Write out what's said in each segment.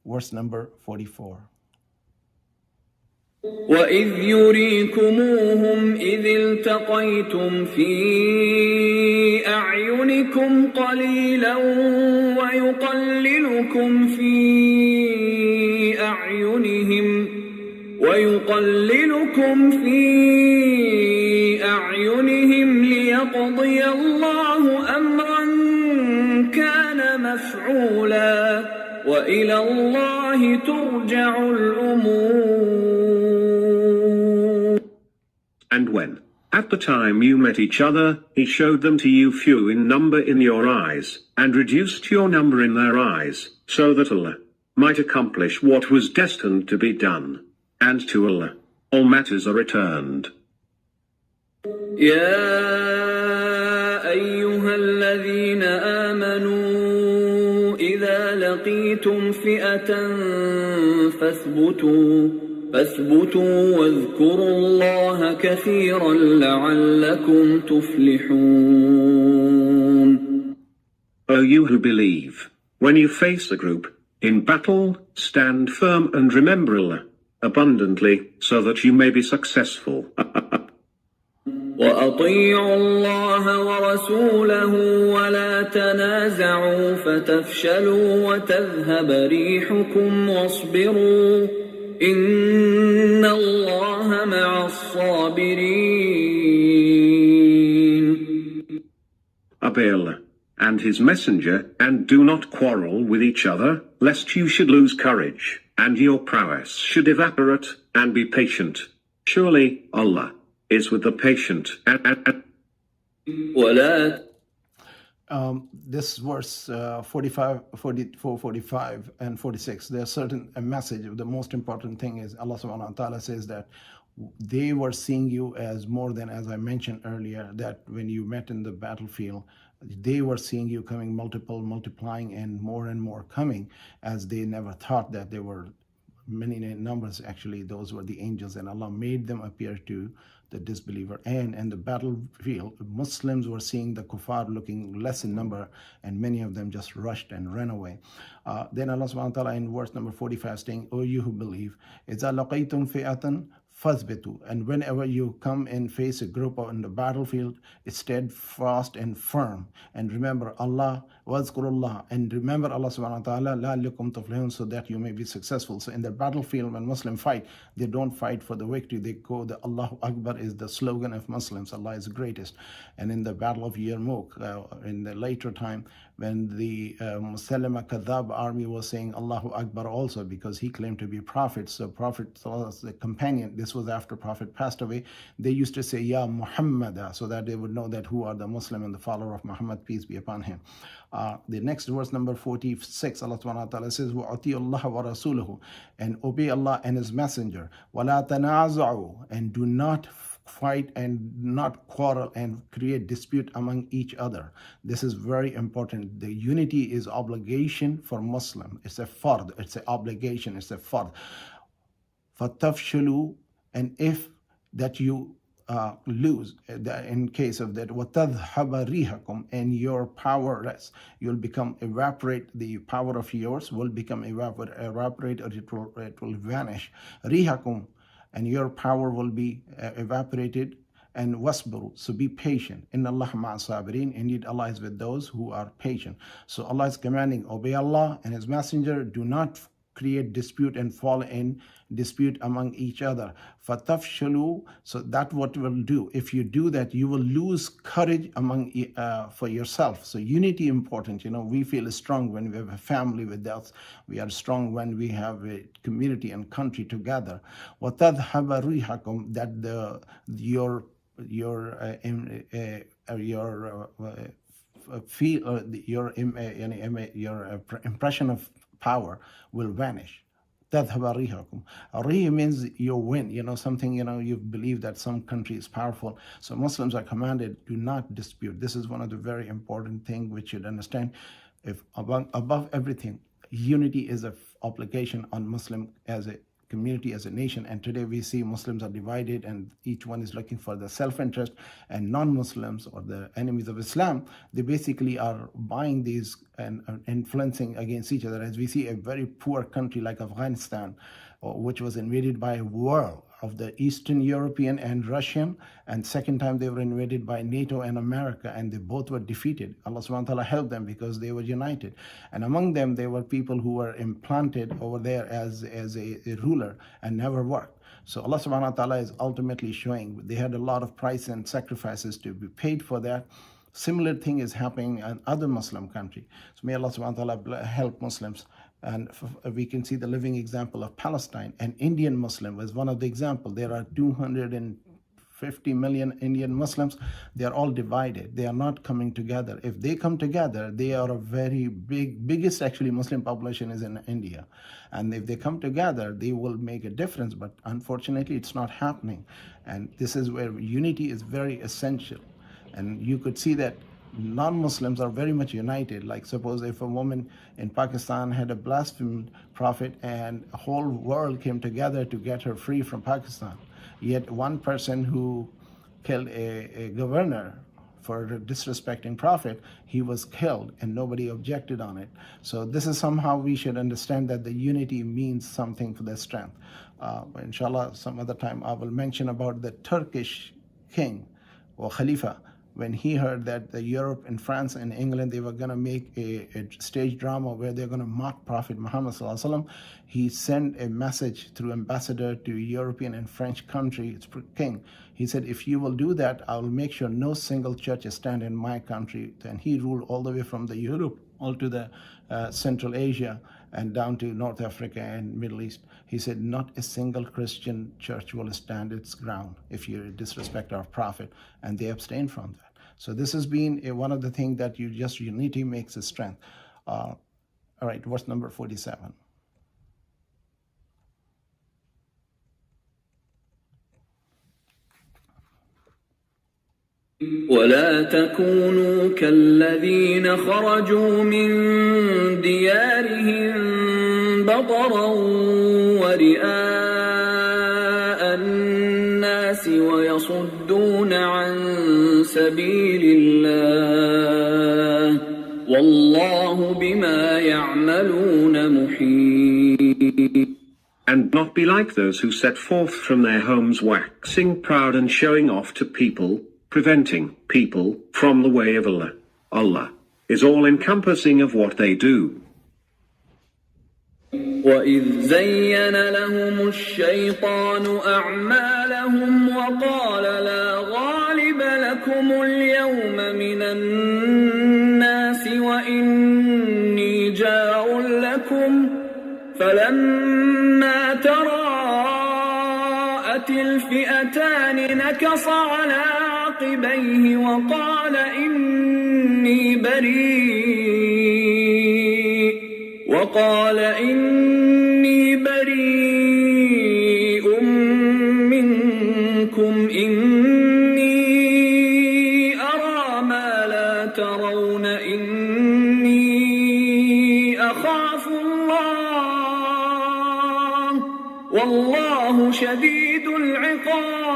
verse number 44. وَإِذْ يُرِيكُمُوهُمْ إِذِ الْتَقَيْتُمْ فِي أَعْيُنِكُمْ قَلِيلًا وَيُقَلِّلُكُمْ فِي أَعْيُنِهِمْ لِيَقْضِيَ اللَّهُ أَمْرًا كَانَ مَفْعُولًا وَإِلَى اللَّهِ تُرْجَعُ الْأُمُورُ. And when, at the time you met each other, he showed them to you few in number in your eyes, and reduced your number in their eyes, so that Allah might accomplish what was destined to be done. And to Allah all matters are returned. يا أيها الذين آمنوا إذا لقيتم فئة فاثبتوا واذكروا الله كثيرا لعلكم تفلحون. O you who believe, when you face a group in battle, stand firm and remember Allah abundantly, so that you may be successful. وَأَطِيعُوا اللَّهَ وَرَسُولَهُ وَلَا تَنَازَعُوا فَتَفْشَلُوا وَتَذْهَبَ رِيحُكُمْ وَاصْبِرُوا إِنَّ اللَّهَ مَعَ الصَّابِرِينَ. Obey Allah and His Messenger, and do not quarrel with each other, lest you should lose courage, and your prowess should evaporate, and be patient. Surely Allah is with the patient. This verse 44, 45, and 46, there's certain a message. The most important thing is Allah subhanahu wa ta'ala says that they were seeing you as more than, as I mentioned earlier, that when you met in the battlefield, they were seeing you coming multiplying and more coming, as they never thought that there were many numbers. Actually, those were the angels, and Allah made them appear to the disbeliever. And in the battlefield, Muslims were seeing the kuffar looking less in number, and many of them just rushed and ran away. Then Allah subhanahu wa ta'ala in verse number 45 saying, O you who believe, إِذَا لَقَيْتُمْ فِئَةً فَاثْبِتُوا. And whenever you come and face a group on the battlefield, it's steadfast and firm. And remember Allah, وَاذْكُرُوا, and remember Allah subhanahu wa ta'ala, لَعَلَّكُمْ تُفْلِحُونَ, so that you may be successful. So in the battlefield, when Muslims fight, they don't fight for the victory. They go, the Allahu Akbar is the slogan of Muslims. Allah is greatest. And in the Battle of Yarmouk, in the later time, when the Musalima Kadhab army was saying Allahu Akbar also, because he claimed to be prophet. So Prophet, the companion, this was after Prophet passed away, they used to say Ya Muhammad, so that they would know that who are the Muslim and the follower of Muhammad, peace be upon him. The next verse number 46, Allah subhanahu wa ta'ala says, وَأَطِيعُوا اللَّهَ وَرَسُولَهُ, and obey Allah and His Messenger. وَلَا تَنَازَعُوا, and do not fight and not quarrel and create dispute among each other. This is very important. The unity is obligation for Muslim. It's a fard, it's an obligation, it's a fard. فَتَفْشَلُوا, and if that you lose, in case of that, وَتَذْهَبَ رِيحَكُمْ, and your powerless, you'll become evaporate, the power of yours will become evaporate, or it will vanish. رِيحَكُمْ, and your power will be evaporated. And wasbiru, so be patient. Inna Allah ma'a sabirin, indeed Allah is with those who are patient. So Allah is commanding, obey Allah and His Messenger, do not create dispute and fall in dispute among each other. Fatafshalu, so that what will do. If you do that, you will lose courage among for yourself. So unity important. You know, we feel strong when we have a family with us. We are strong when we have a community and country together. وَتَذْهَبَ رِيحَكُمْ, that your impression of power will vanish. تَذْهَبَ رِيحَكُمْ. Rih means your wind, you know, something, you know, you believe that some country is powerful. So Muslims are commanded, do not dispute. This is one of the very important things which you should understand. If above everything, unity is an obligation on Muslim as a community, as a nation. And today we see Muslims are divided and each one is looking for the self-interest, and non-Muslims or the enemies of Islam, they basically are buying these and influencing against each other. As we see a very poor country like Afghanistan, which was invaded by a war of the Eastern European and Russian, and second time they were invaded by NATO and America, and they both were defeated. Allah subhanahu wa ta'ala helped them because they were united. And among them, there were people who were implanted over there as a ruler and never worked. So Allah subhanahu wa ta'ala is ultimately showing they had a lot of price and sacrifices to be paid for that. Similar thing is happening in other Muslim countries. So may Allah subhanahu wa ta'ala help Muslims. And we can see the living example of Palestine. An Indian Muslim was one of the examples. There are 250 million Indian Muslims. They are all divided. They are not coming together. If they come together, they are a very biggest actually Muslim population is in India. And if they come together, they will make a difference. But unfortunately, it's not happening. And this is where unity is very essential. And you could see that non-Muslims are very much united. Like suppose if a woman in Pakistan had a blasphemed prophet and the whole world came together to get her free from Pakistan, yet one person who killed a governor for disrespecting prophet, he was killed and nobody objected on it. So this is somehow we should understand that the unity means something for their strength. Inshallah, some other time I will mention about the Turkish king or Khalifa. When he heard that the Europe and France and England, they were going to make a stage drama where they're going to mock Prophet Muhammad sallallahu alaihi wasallam, he sent a message through ambassador to European and French country, king. He said, if you will do that, I will make sure no single church is stand in my country. And he ruled all the way from the Europe all to the Central Asia and down to North Africa and Middle East. He said, not a single Christian church will stand its ground if you disrespect our prophet. And they abstained from that. So this has been one of the things that unity makes a strength. All right, verse number 47. ولا تكونوا كالذين خرجوا من ديارهم بطرا ورئاء الناس ويصدون عن سبيل الله والله بما يعملون محيط. And not be like those who set forth from their homes waxing proud and showing off to people, preventing people from the way of Allah. Allah is all-encompassing of what they do. وَإِذْ زَيَّنَ لَهُمُ الشَّيْطَانُ أَعْمَالَهُمْ وَقَالَ لَا غَالِبَ لَكُمُ الْيَوْمَ مِنَ النَّاسِ وَإِنِّي جَارٌ لَكُمْ فَلَمَّا تَرَاءَتِ الْفِئَتَانِ نَكَصَ عَلَى عَقِبَيْهِ وَقَالَ إِنِّي بريء منكم إني أرى ما لا ترون إني أخاف الله والله شديد العقاب.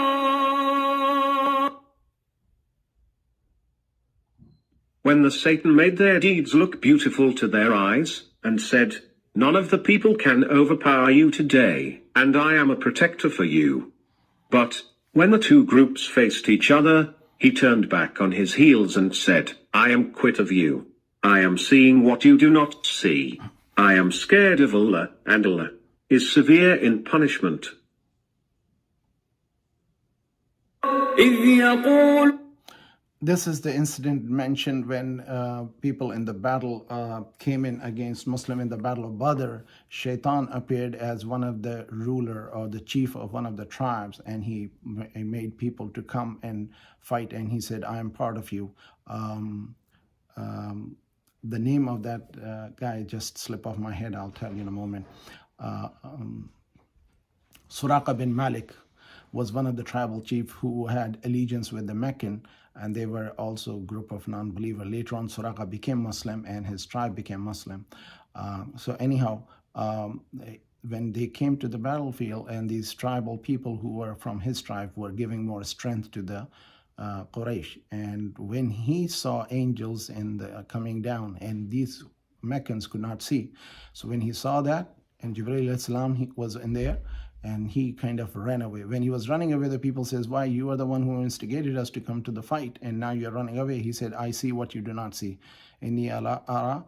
When the Satan made their deeds look beautiful to their eyes, and said, none of the people can overpower you today, and I am a protector for you. But when the two groups faced each other, he turned back on his heels and said, I am quit of you. I am seeing what you do not see. I am scared of Allah, and Allah is severe in punishment. This is the incident mentioned when people in the battle came in against Muslim in the Battle of Badr. Shaitan appeared as one of the ruler or the chief of one of the tribes, and he made people to come and fight, and he said, I am part of you. The name of that guy just slipped off my head. I'll tell you in a moment. Suraqah bin Malik was one of the tribal chiefs who had allegiance with the Meccan, and they were also a group of non-believers. Later on, Suraqah became Muslim and his tribe became Muslim. So anyhow, when they came to the battlefield, and these tribal people who were from his tribe were giving more strength to the Quraysh. And when he saw angels coming down, and these Meccans could not see, so when he saw that, and Jibreel Islam, he was in there, and he kind of ran away. When he was running away, the people says, why, you are the one who instigated us to come to the fight, and now you're running away. He said, I see what you do not see. Inni ara,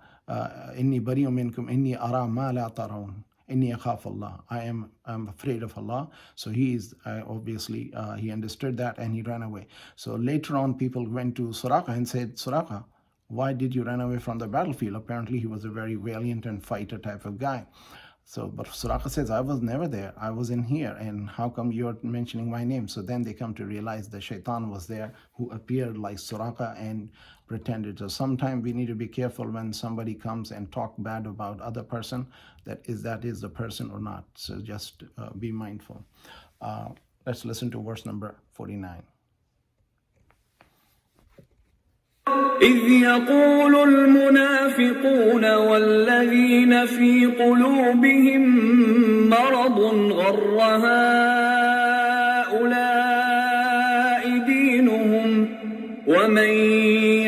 inni bari'un minkum, inni ara ma la tarawun. Inni akhaf Allah. I'm afraid of Allah. So he is obviously he understood that, and he ran away. So later on, people went to Suraqah and said, Suraqah, why did you run away from the battlefield? Apparently he was a very valiant and fighter type of guy. So, but Suraqah says, I was never there. I was in here. And how come you're mentioning my name? So then they come to realize the shaitan was there, who appeared like Suraqah and pretended. So sometimes we need to be careful when somebody comes and talk bad about other person, that is the person or not. So just be mindful. Let's listen to verse number 49. إذ يقول المنافقون والذين في قلوبهم مرض غر هؤلاء دينهم ومن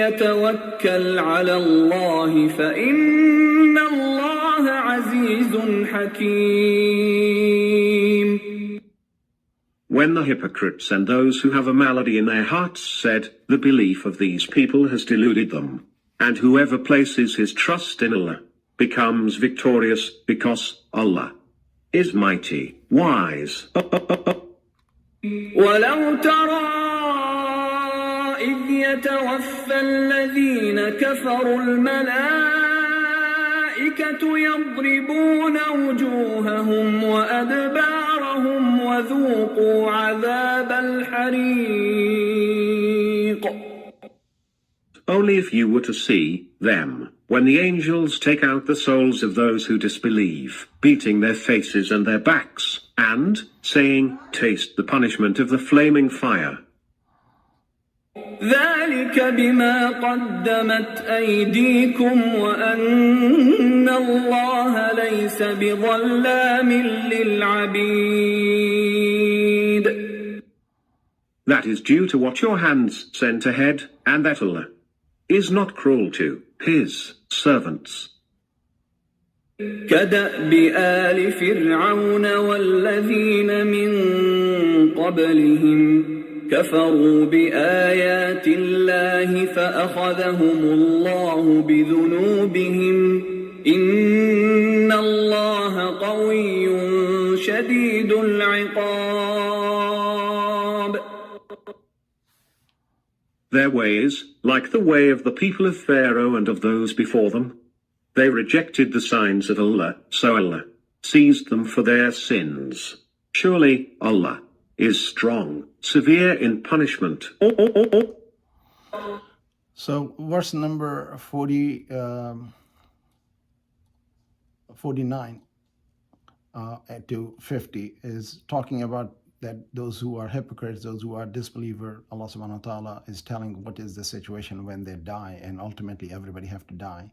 يتوكل على الله فإن الله عزيز حكيم. When the hypocrites and those who have a malady in their hearts said, the belief of these people has deluded them, and whoever places his trust in Allah becomes victorious, because Allah is mighty, wise. ولو ترى إذ يتوفى الذين كفروا الملائكة يضربون وجوههم وأدبارهم وذوقوا عذاب الحريق. Only if you were to see them, when the angels take out the souls of those who disbelieve, beating their faces and their backs, and saying, taste the punishment of the flaming fire. ذلك بما قدمت أيديكم وأن الله ليس بظلام للعبيد. That is due to what your hands sent ahead, and that Allah is not cruel to his servants. كدأب آل فرعون والذين من قبلهم كفروا بآيات الله فأخذهم الله بذنوبهم إن الله قوي شديد العقاب. Their ways, like the way of the people of Pharaoh and of those before them, they rejected the signs of Allah, so Allah seized them for their sins. Surely Allah is strong, severe in punishment. So verse number 49 to 50 is talking about that those who are hypocrites, those who are disbeliever, Allah subhanahu wa ta'ala is telling what is the situation when they die, and ultimately everybody have to die.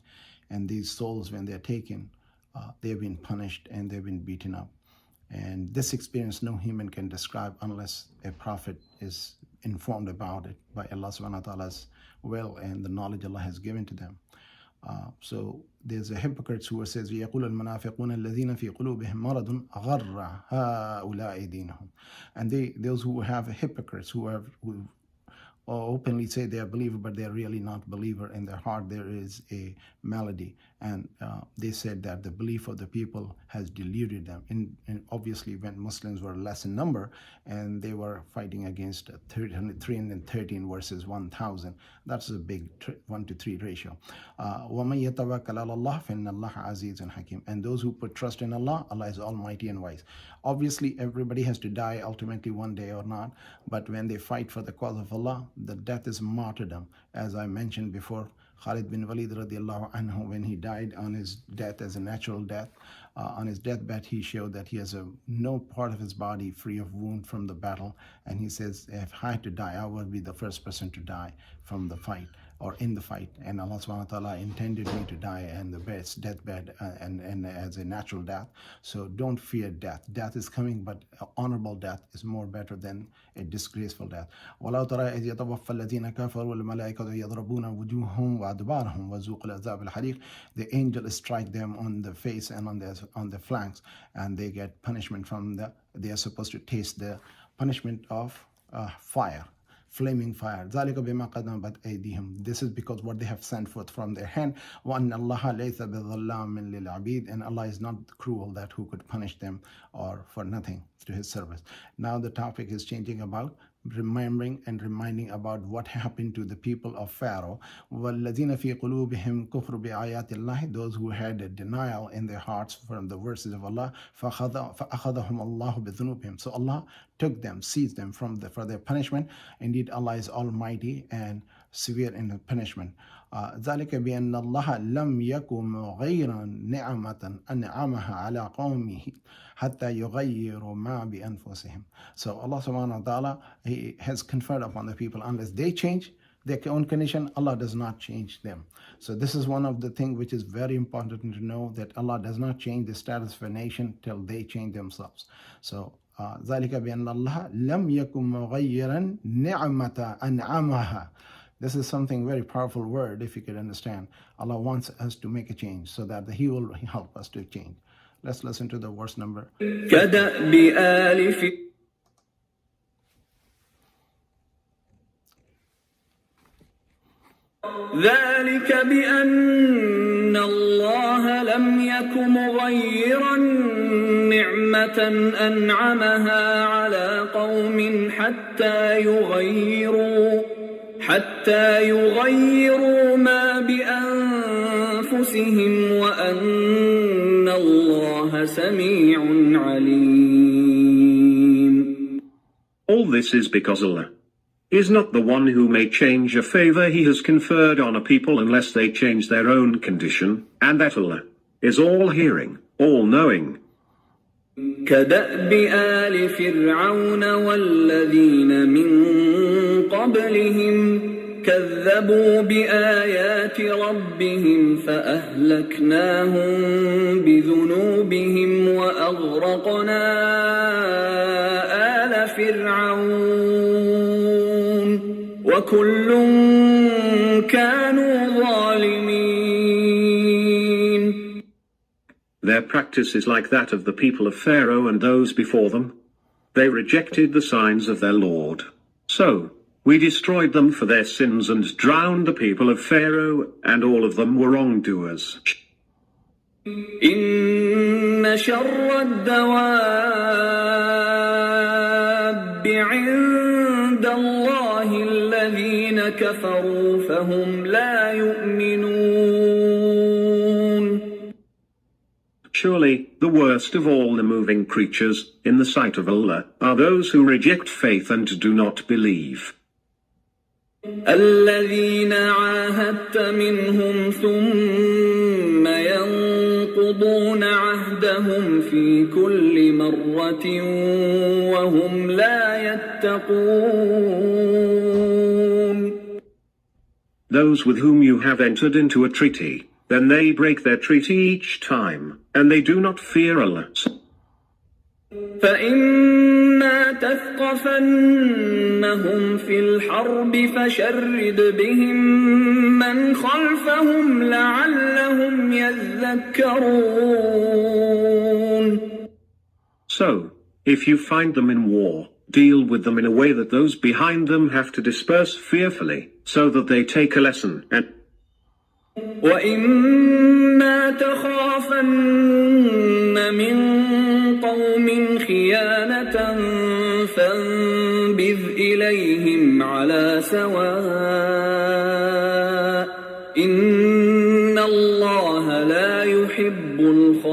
And these souls, when they're taken, they've been punished and they've been beaten up. And this experience no human can describe unless a prophet is informed about it by Allah subhanahu wa ta'ala's will and the knowledge Allah has given to them. So there's a hypocrites who says, وَيَقُولُ الْمُنَافِقُونَ الَّذِينَ فِي قُلُوبِهِمْ مَرَضٌ غَرَّ هَؤُلَاءِ دِينُهُم. And those who have hypocrites, who openly say they are believer, but they are really not believer. In their heart there is a malady, and they said that the belief of the people has deluded them. And obviously when Muslims were less in number and they were fighting against 313 versus 1,000, that's a big 1-to-3 ratio. وَمَن يَتَوَكَّلْ عَلَى اللَّهِ فَإِنَّ اللَّهَ عَزِيزٌ حَكِيمٌ. And those who put trust in Allah, Allah is almighty and wise. Obviously everybody has to die ultimately one day or not, but when they fight for the cause of Allah, the death is martyrdom. As I mentioned before, Khalid bin Walid radiallahu anhu, when he died on his death as a natural death, on his deathbed, he showed that he has no part of his body free of wound from the battle. And he says, if I had to die, I would be the first person to die from the fight. or in the fight, and Allah subhanahu wa ta'ala intended me to die and the deathbed and as a natural death. So don't fear death. Death is coming, but honorable death is more better than a disgraceful death. وَلَوْ تَرَى إِذْ يَتَوَفَّى الَّذِينَ كَفَرُوا وَالْمَلَائِكَةُ يَضْرِبُونَ وُجُوهَهُمْ وَأَدْبَارَهُمْ وَذُوقُوا الْعَذَابَ الْحَرِيقَ. The angel strike them on the face and on the flanks, and they get punishment from they are supposed to taste the punishment of fire, flaming fire. ذَلِكَ بِمَا قَدَمَتْ أَيْدِيهِمْ. This is because what they have sent forth from their hand. وَأَنَّ اللَّهَ لَيْسَ بِظَلَّامٍ لِلْعَبِيدِ. And Allah is not cruel that who could punish them or for nothing to his service. Now the topic is changing about remembering and reminding about what happened to the people of Pharaoh. وَالَّذِينَ فِي قُلُوبِهِمْ كُفْرُ بِآيَاتِ اللَّهِ. Those who had a denial in their hearts from the verses of Allah. فَأَخَذَهُمُ اللَّهُ بِذُنُوبِهِمْ. So Allah took them, seized them for their punishment. Indeed, Allah is almighty and severe in the punishment. ذَلِكَ بِأَنَّ اللَّهَ لَمْ يَكُنْ مُغَيِّرًا نِعْمَةً أَنْعَمَهَا عَلَىٰ قَوْمِهِ حَتَّى يُغَيِّرُوا مَا بِأَنفُسِهِمْ. So Allah subhanahu wa ta'ala, He has conferred upon the people, unless they change their own condition, Allah does not change them. So this is one of the things which is very important to know, that Allah does not change the status of a nation till they change themselves. So ذَلِكَ بِأَنَّ اللَّهَ لَمْ يَكُنْ مُغَيِّرًا نِعْمَةً أَنْعَمَهَا. This is something very powerful word, if you could understand. Allah wants us to make a change so that He will help us to change. Let's listen to the verse number. كدأب آل ذلك بأن الله لم يك مغيرا نعمة أنعمها على قوم حتى يغيروا ما بأنفسهم وأن الله سميع عليم. All this is because Allah is not the one who may change a favor He has conferred on a people unless they change their own condition, and that Allah is all-hearing, all-knowing. كدأب آل فرعون والذين من قبلهم كذبوا بآيات ربهم فأهلكناهم بذنوبهم وأغرقنا آل فرعون وكل كانوا ظالمين. Their practice is like that of the people of Pharaoh and those before them. They rejected the signs of their Lord. So we destroyed them for their sins and drowned the people of Pharaoh, and all of them were wrongdoers. إن شر الدواب عند الله الذين كفروا فهم لا يؤمنون. Surely, the worst of all the moving creatures, in the sight of Allah, are those who reject faith and do not believe. الذين عاهدت منهم ثم ينقضون عهدهم في كل مرة وهم لا يتقون. Those with whom you have entered into a treaty, then they break their treaty each time, and they do not fear Allah. فإما تثقفنهم في الحرب فشرد بهم من خلفهم لعلهم يذكرون. So, if you find them in war, deal with them in a way that those behind them have to disperse fearfully, so that they take a lesson. And وإما تخافن من قوم خيانة فانبذ إليهم على سواء إن الله لا يحب الخائنين.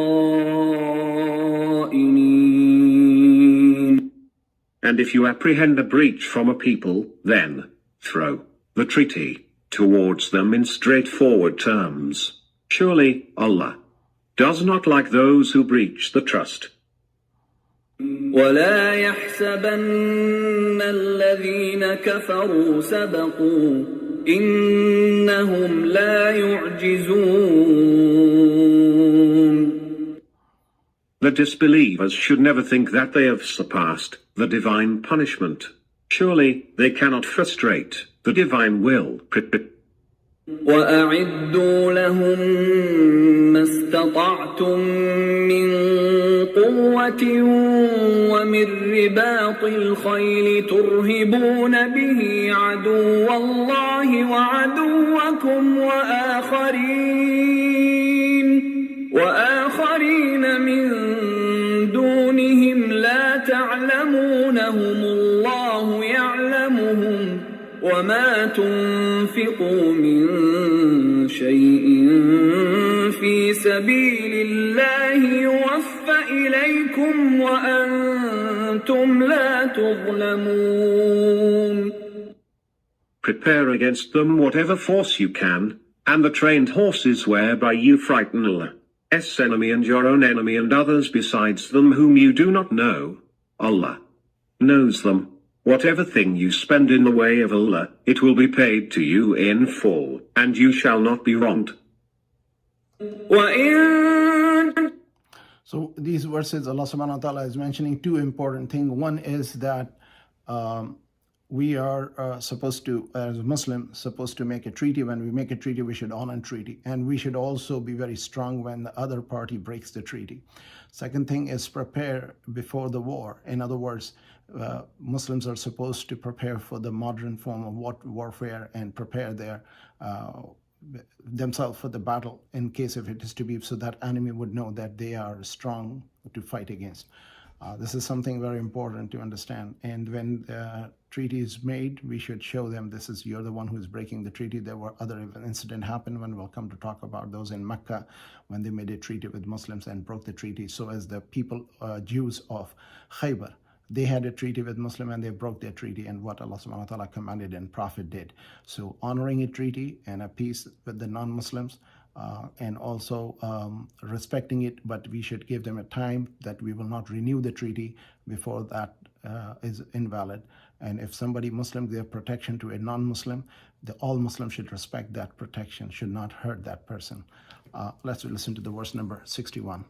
And if you apprehend a breach from a people, then throw the treaty towards them in straightforward terms. Surely, Allah does not like those who breach the trust. ولا يحسبن الذين كفروا سبقوا إنهم لا يعجزون. The disbelievers should never think that they have surpassed the divine punishment. Surely, they cannot frustrate the divine will. وأعدوا لهم ما استطعتم من قوة ومن رباط الخيل ترهبون به عدو الله وعدوكم وآخرين من دونهم لا تعلمونهم الله يعلمهم وما تنفقوا من شيء في سبيل الله يوفى إليكم وأنتم لا تظلمون. Prepare against them whatever force you can, and the trained horses whereby you frighten Allah's enemy and your own enemy and others besides them whom you do not know. Allah knows them. Whatever thing you spend in the way of Allah, it will be paid to you in full, and you shall not be wronged. So these verses, Allah subhanahu wa ta'ala is mentioning two important things. One is that we are supposed to, as Muslims, supposed to make a treaty. When we make a treaty, we should honor a treaty. And we should also be very strong when the other party breaks the treaty. Second thing is prepare before the war. In other words, Muslims are supposed to prepare for the modern form of warfare and prepare themselves for the battle in case if it is to be, so that enemy would know that they are strong to fight against. This is something very important to understand. And when the treaty is made, we should show them you're the one who is breaking the treaty. There were other incidents happened when we'll come to talk about those in Mecca when they made a treaty with Muslims and broke the treaty. So as the people, Jews of Khaybar, they had a treaty with Muslim and they broke their treaty and what Allah subhanahu wa ta'ala commanded and Prophet did. So honoring a treaty and a peace with the non-Muslims and also respecting it, but we should give them a time that we will not renew the treaty before that is invalid. And if somebody Muslim gives protection to a non-Muslim, all Muslims should respect that protection, should not hurt that person. Let's listen to the verse number 61.